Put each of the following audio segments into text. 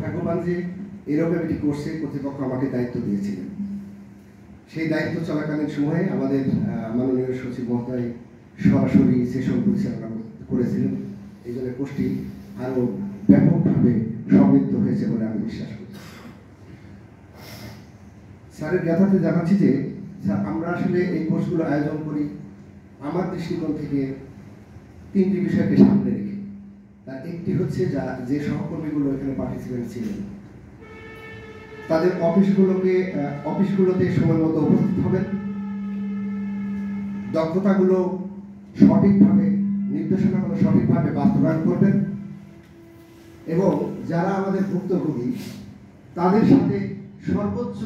ভাগ্যবান যে এরকম একটি কোর্সে কর্তৃপক্ষ আমাকে দায়িত্ব দিয়েছিলেন। সেই দায়িত্ব চলাকালীন সময়ে আমাদের মাননীয় সচিব মহোদয় সরাসরি সেশন পরিচালনা করেছিলেন। এই জন্য কোর্সটি আরও ব্যাপকভাবে সমৃদ্ধ হয়েছে বলে আমি বিশ্বাস করি। স্যারের জ্ঞাতার্থে জানাচ্ছি যে স্যার আমরা আসলে এই কোর্সগুলো আয়োজন করি আমার দৃষ্টিকোণ থেকে তিনটি বিষয়কে সামনে রেখে। তার একটি হচ্ছে যে সহকর্মীগুলো এখানে পার্টিসিপেন্ট ছিলেন তাদের অফিসগুলোতে সময় মতো উপস্থিত হবেন, দক্ষতাগুলো সঠিকভাবে নির্দেশনাগুলো সঠিকভাবে বাস্তবায়ন করবেন এবং যারা আমাদের ভুক্তভোগী তাদের সাথে সর্বোচ্চ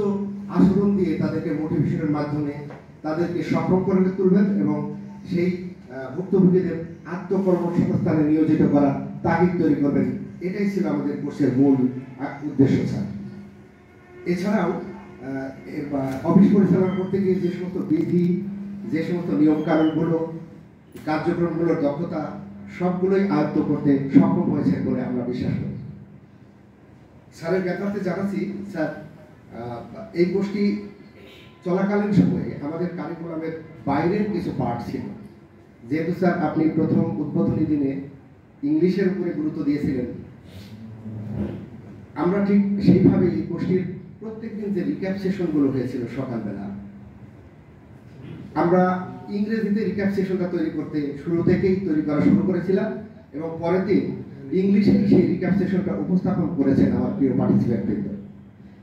আচরণ দিয়ে তাদেরকে মোটিভেশনের মাধ্যমে তাদেরকে সক্ষম করে তুলবেন এবং সেই ভুক্তভোগীদের আত্মকর্মসংস্থানে নিয়োজিত করার তাগিদ তৈরি করবেন। এটাই ছিল আমাদের কোর্সের মূল উদ্দেশ্য স্যার। এছাড়াও অফিস পরিচালনা করতে গিয়ে যে সমস্ত বিধি, যে সমস্ত নিয়মকানুনগুলো, কার্যক্রমগুলোর দক্ষতা সবগুলোই আয়ত্ত করতে সক্ষম হয়েছে বলে আমরা বিশ্বাস করি। স্যারের জ্ঞাতার্থে জানাচ্ছি স্যার এই কোর্সটি চলাকালীন সময়ে আমাদের কারিকুলামের বাইরের কিছু পার্ট ছিল। যেহেতু স্যার আপনি প্রথম উদ্বোধনী দিনে ইংলিশের উপরে গুরুত্ব দিয়েছিলেন, আমরা ঠিক সেইভাবে এই কোর্সটির প্রত্যেকদিন যে রিক্যাপ সেশনগুলো হয়েছিল সকালবেলা, আমরা ইংরেজিতে রিক্যাপ সেশনটা তৈরি করতে শুরু করা শুরু করেছিলাম এবং পরের দিন ইংলিশে সেই রিক্যাপ সেশনটা উপস্থাপন করেছেন আমার প্রিয় পার্টিসিপেন্ট বৃন্দ।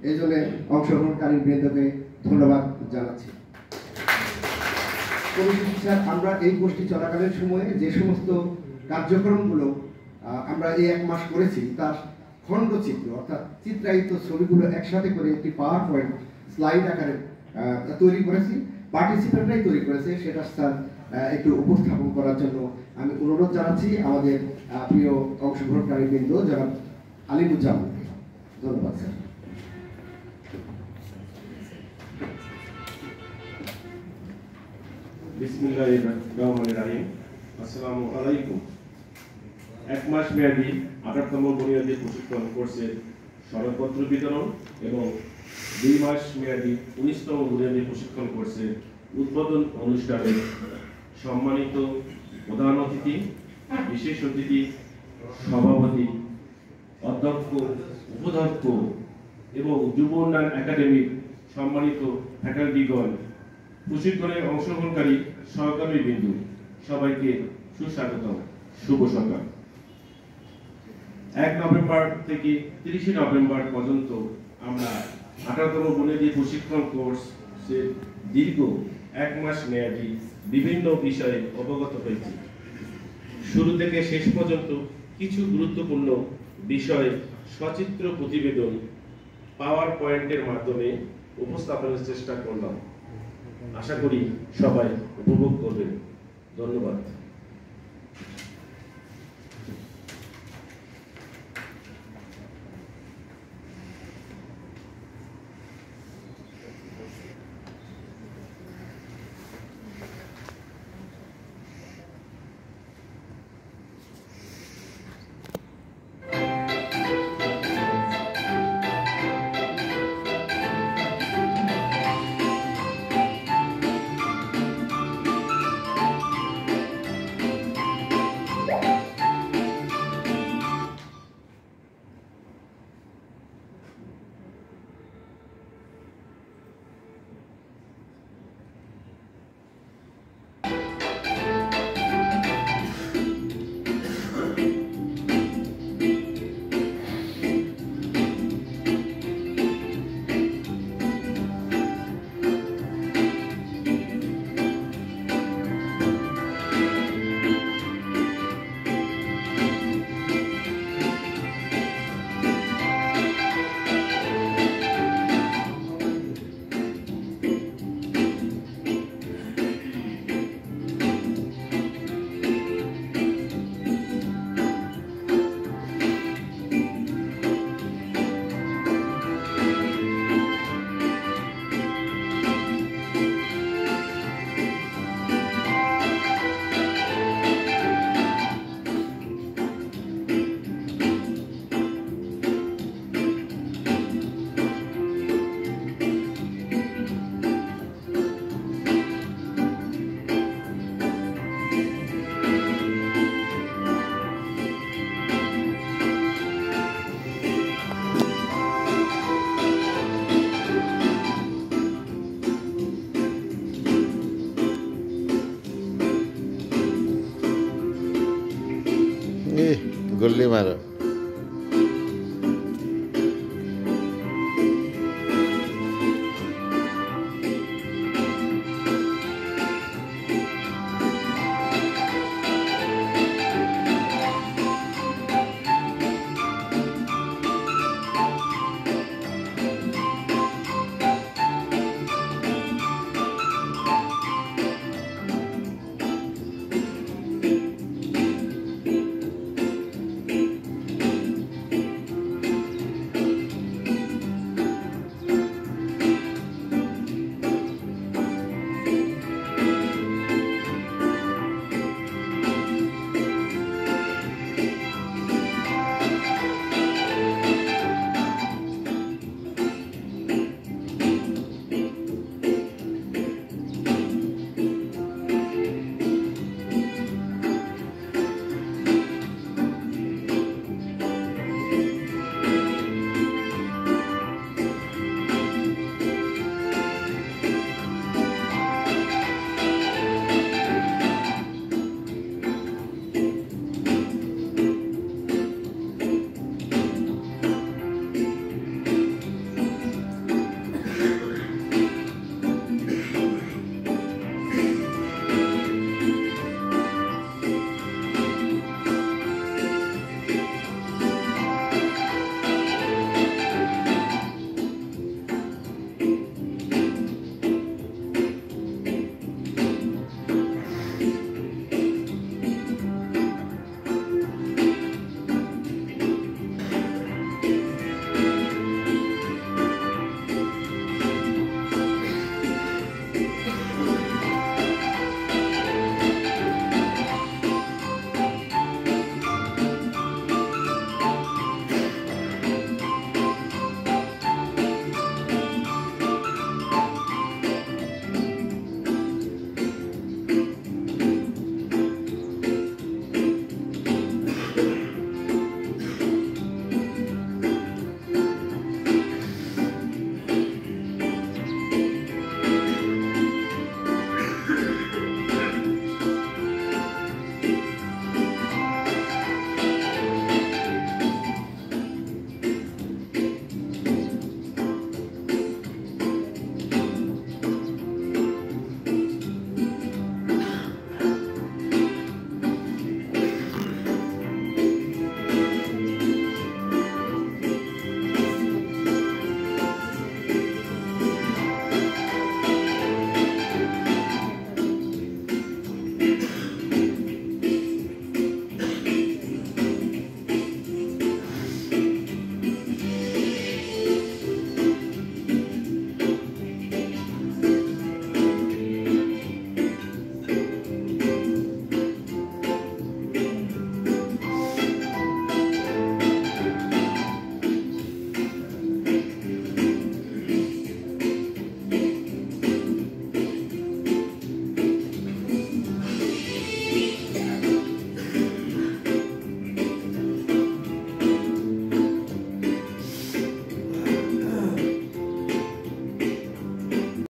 এই জন্য অংশগ্রহণকারী বৃন্দকে ধন্যবাদ জানাচ্ছি। স্যার আমরা এই কোর্সটি চলাকালীন সময়ে যে সমস্ত কার্যক্রমগুলো আমরা এই 1 মাস করেছি তার খণ্ডচিত্র অর্থাৎ চিত্রায়িত ছবিগুলো একসাথে করে একটি পাওয়ার পয়েন্ট স্লাইড আকারে তৈরি করেছি, পার্টিসিপেন্টরাই তৈরি করেছে। সেটা স্যার একটু উপস্থাপন করার জন্য আমি অনুরোধ জানাচ্ছি আমাদের প্রিয় অংশগ্রহণকারী বৃন্দ জনাব আলিমুজ্জামান। ধন্যবাদ স্যার। বিসমিল্লাহির রহমানির রহিম। আসসালামু আলাইকুম। 1 মাস মেয়াদী 18তম বুনিয়াদী প্রশিক্ষণ কোর্সের সনদপত্র বিতরণ এবং 2 মাস মেয়াদী 19তম বুনিয়াদী প্রশিক্ষণ কোর্সের উদ্বোধন অনুষ্ঠানে সম্মানিত প্রধান অতিথি, বিশেষ অতিথি, সভাপতি, অধ্যক্ষ, উপাধ্যক্ষ এবং যুব উন্নয়ন একাডেমির সম্মানিত ফ্যাকাল্টিগণ, প্রশিক্ষণে অংশগ্রহণকারী সহকর্মী বিন্দু সবাইকে সুস্বাগতম। শুভ সকাল। 1 নভেম্বর থেকে 30 নভেম্বর পর্যন্ত আমরা 18তম বুনিয়াদী প্রশিক্ষণ কোর্সের দীর্ঘ 1 মাস মেয়াদী বিভিন্ন বিষয়ে অবগত হয়েছি। শুরু থেকে শেষ পর্যন্ত কিছু গুরুত্বপূর্ণ বিষয়ে সচিত্র প্রতিবেদন পাওয়ার পয়েন্টের মাধ্যমে উপস্থাপনের চেষ্টা করলাম। আশা করি সবাই উপভোগ করবেন। ধন্যবাদ। তালি মারো।